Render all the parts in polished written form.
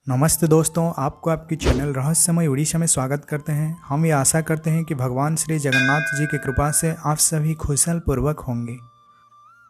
नमस्ते दोस्तों, आपको आपकी चैनल रहस्यमय उड़ीसा में स्वागत करते हैं। हम ये आशा करते हैं कि भगवान श्री जगन्नाथ जी की कृपा से आप सभी खुशहाल पूर्वक होंगे।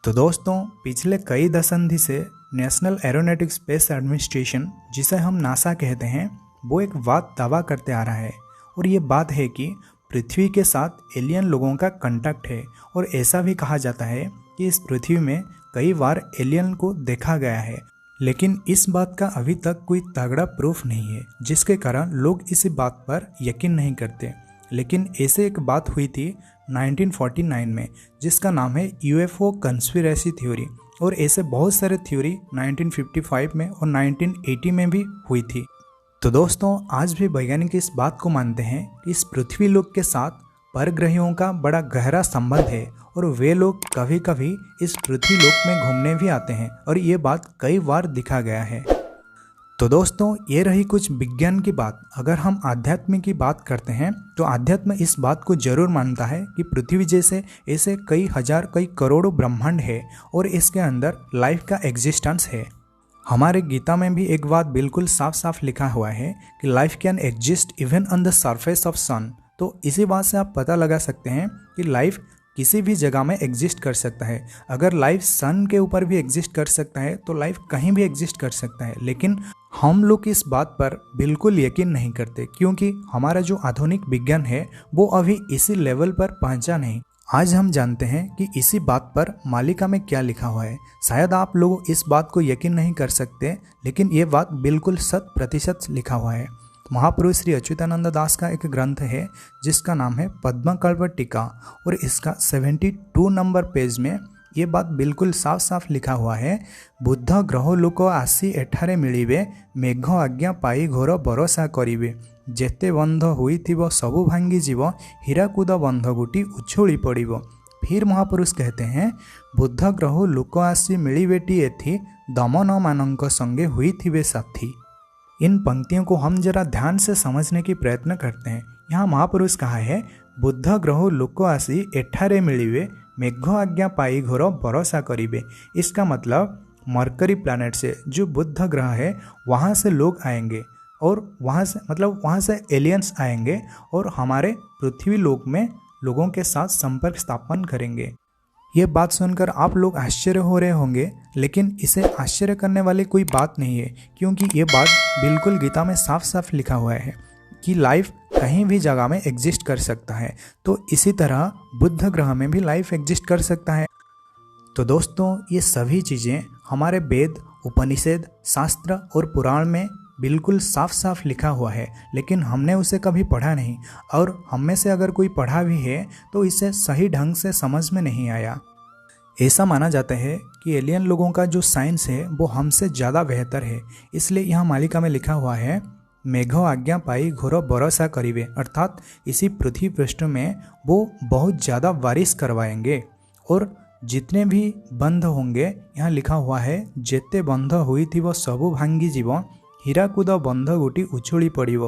तो दोस्तों, पिछले कई दशंधि से नेशनल एरोनॉटिक्स स्पेस एडमिनिस्ट्रेशन, जिसे हम नासा कहते हैं, वो एक बात दावा करते आ रहा है, और ये बात है कि पृथ्वी के साथ एलियन लोगों का कांटेक्ट है। और ऐसा भी कहा जाता है कि इस पृथ्वी में कई बार एलियन को देखा गया है, लेकिन इस बात का अभी तक कोई तगड़ा प्रूफ नहीं है, जिसके कारण लोग इस बात पर यकीन नहीं करते। लेकिन ऐसे एक बात हुई थी 1949 में, जिसका नाम है यूएफओ कंस्पिरेसी थ्योरी। और ऐसे बहुत सारे थ्योरी 1955 में और 1980 में भी हुई थी। तो दोस्तों, आज भी वैज्ञानिक इस बात को मानते हैं कि इस पृथ्वी लोक के साथ परग्रहियों का बड़ा गहरा संबंध है, और वे लोग कभी कभी इस पृथ्वी लोक में घूमने भी आते हैं, और ये बात कई बार दिखा गया है। तो दोस्तों, ये रही कुछ विज्ञान की बात। अगर हम आध्यात्म की बात करते हैं तो आध्यात्म इस बात को जरूर मानता है कि पृथ्वी जैसे ऐसे कई हजार कई करोड़ों ब्रह्मांड है, और इसके अंदर लाइफ का एग्जिस्टेंस है। हमारे गीता में भी एक बात बिल्कुल साफ साफ लिखा हुआ है कि life can exist even on the surface of sun. तो इसी बात से आप पता लगा सकते हैं कि लाइफ किसी भी जगह में एग्जिस्ट कर सकता है। अगर लाइफ सन के ऊपर भी एग्जिस्ट कर सकता है तो लाइफ कहीं भी एग्जिस्ट कर सकता है। लेकिन हम लोग इस बात पर बिल्कुल यकीन नहीं करते, क्योंकि हमारा जो आधुनिक विज्ञान है वो अभी इसी लेवल पर पहुंचा नहीं। आज हम जानते हैं कि इसी बात पर मालिका में क्या लिखा हुआ है। शायद आप लोग इस बात को यकीन नहीं कर सकते, लेकिन ये बात बिल्कुल 100% लिखा हुआ है। महापुरुष श्री अच्युतानंद दास का एक ग्रंथ है जिसका नाम है पद्मकल्प टीका, और इसका 72 नंबर पेज में ये बात बिल्कुल साफ साफ लिखा हुआ है। बुद्ध ग्रह लोक आसी एठारे मिलिबे, मेघ आज्ञा पाई घोर भरोसा करिबे, जेते बंध होइथिबो सबु भांगी जीव, हीराकुद बंध गुटी उछोली पड़िबो। फिर महापुरुष कहते हैं, बुद्ध ग्रह लोक आसी मिलिबेटी एथि, दमन मानंक संगे हुइथिबे साथी। इन पंक्तियों को हम जरा ध्यान से समझने की प्रयत्न करते हैं। यहाँ महापुरुष कहा है, बुद्ध ग्रह लोक आसी एठारे मिलिबे, मेघ आज्ञा पाई घोर भरोसा करिबे। इसका मतलब मरकरी प्लैनेट से जो बुद्ध ग्रह है वहाँ से लोग आएंगे, और वहाँ से एलियंस आएंगे और हमारे पृथ्वी लोक में लोगों के साथ संपर्क स्थापन करेंगे। ये बात सुनकर आप लोग आश्चर्य हो रहे होंगे, लेकिन इसे आश्चर्य करने वाली कोई बात नहीं है, क्योंकि ये बात बिल्कुल गीता में साफ साफ लिखा हुआ है कि लाइफ कहीं भी जगह में एग्जिस्ट कर सकता है। तो इसी तरह बुद्ध ग्रह में भी लाइफ एग्जिस्ट कर सकता है। तो दोस्तों, ये सभी चीज़ें हमारे वेद, उपनिषद, शास्त्र और पुराण में बिल्कुल साफ साफ लिखा हुआ है, लेकिन हमने उसे कभी पढ़ा नहीं, और हम में से अगर कोई पढ़ा भी है तो इसे सही ढंग से समझ में नहीं आया। ऐसा माना जाता है कि एलियन लोगों का जो साइंस है वो हमसे ज़्यादा बेहतर है, इसलिए यहाँ मालिका में लिखा हुआ है, मेघ आज्ञा पाई घोर भरोसा करिबे, अर्थात इसी पृथ्वी पृष्ठ में वो बहुत ज़्यादा बारिश करवाएंगे, और जितने भी बंध होंगे, यहाँ लिखा हुआ है, जेते बंध हुई थी वो सबु भांगी जीव, हीराकुद बंध गुटी उछोली पड़िबो।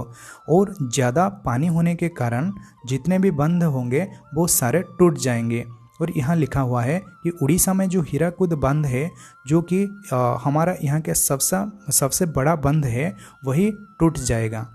और ज़्यादा पानी होने के कारण जितने भी बंध होंगे वो सारे टूट जाएंगे। और यहाँ लिखा हुआ है कि उड़ीसा में जो हीराकुद बंध है, जो कि हमारा यहाँ के सबसे बड़ा बंध है, वही टूट जाएगा।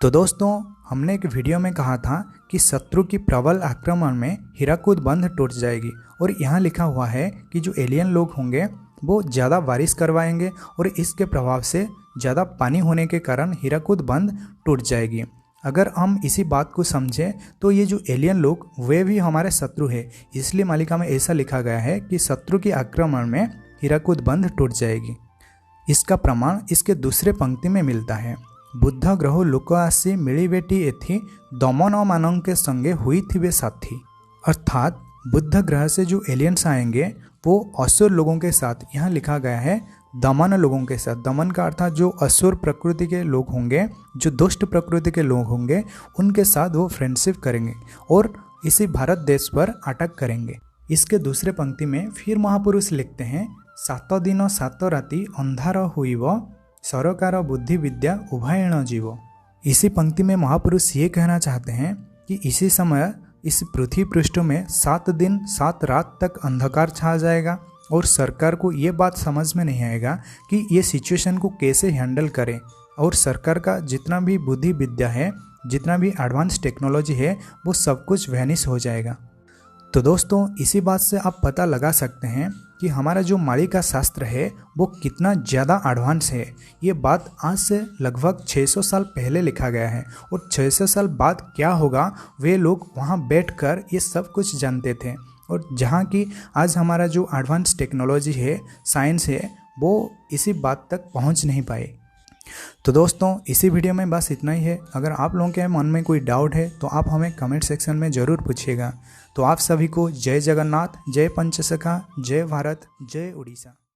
तो दोस्तों, हमने एक वीडियो में कहा था कि शत्रु की प्रबल आक्रमण में हीराकुद बंध टूट जाएगी, और यहाँ लिखा हुआ है कि जो एलियन लोग होंगे वो ज़्यादा बारिश करवाएंगे, और इसके प्रभाव से ज़्यादा पानी होने के कारण हीराकुद बंध टूट जाएगी। अगर हम इसी बात को समझें तो ये जो एलियन लोग वे भी हमारे शत्रु है, इसलिए मालिका में ऐसा लिखा गया है कि शत्रु के आक्रमण में हीराकुद बंध टूट जाएगी। इसका प्रमाण इसके दूसरे पंक्ति में मिलता है, बुद्ध ग्रह लोक आसी मिलिबेटी एथि, दमन मानंक संगे हुइथिबे साथी। अर्थात बुद्ध ग्रह से जो एलियंस आएंगे वो असुर लोगों के साथ, यहाँ लिखा गया है दमन लोगों के साथ। दमन का अर्थात जो असुर प्रकृति के लोग होंगे, जो दुष्ट प्रकृति के लोग होंगे, उनके साथ वो फ्रेंडशिप करेंगे और इसी भारत देश पर अटैक करेंगे। इसके दूसरे पंक्ति में फिर महापुरुष लिखते हैं, 7 दिन 7 राति अंधार होइब, सरकार बुद्धि विद्या उभयण जीव। इसी पंक्ति में महापुरुष ये कहना चाहते हैं कि इसी समय इस पृथ्वी पृष्ठ में 7 दिन 7 रात तक अंधकार छा जाएगा, और सरकार को ये बात समझ में नहीं आएगा कि ये सिचुएशन को कैसे हैंडल करें। और सरकार का जितना भी बुद्धि विद्या है, जितना भी एडवांस टेक्नोलॉजी है, वो सब कुछ वैनिश हो जाएगा। तो दोस्तों इसी बात से आप पता लगा सकते हैं कि हमारा जो मालिका शास्त्र है वो कितना ज़्यादा एडवांस है। ये बात आज से लगभग 600 साल पहले लिखा गया है, और 600 साल बाद क्या होगा वे लोग वहाँ बैठकर ये सब कुछ जानते थे। और जहाँ की आज हमारा जो एडवांस टेक्नोलॉजी है, साइंस है, वो इसी बात तक पहुँच नहीं पाए। तो दोस्तों इसी वीडियो में बस इतना ही है। अगर आप लोगों के मन में कोई डाउट है तो आप हमें कमेंट सेक्शन में ज़रूर पूछिएगा। तो आप सभी को जय जगन्नाथ, जय पंचसखा, जय भारत, जय उड़ीसा।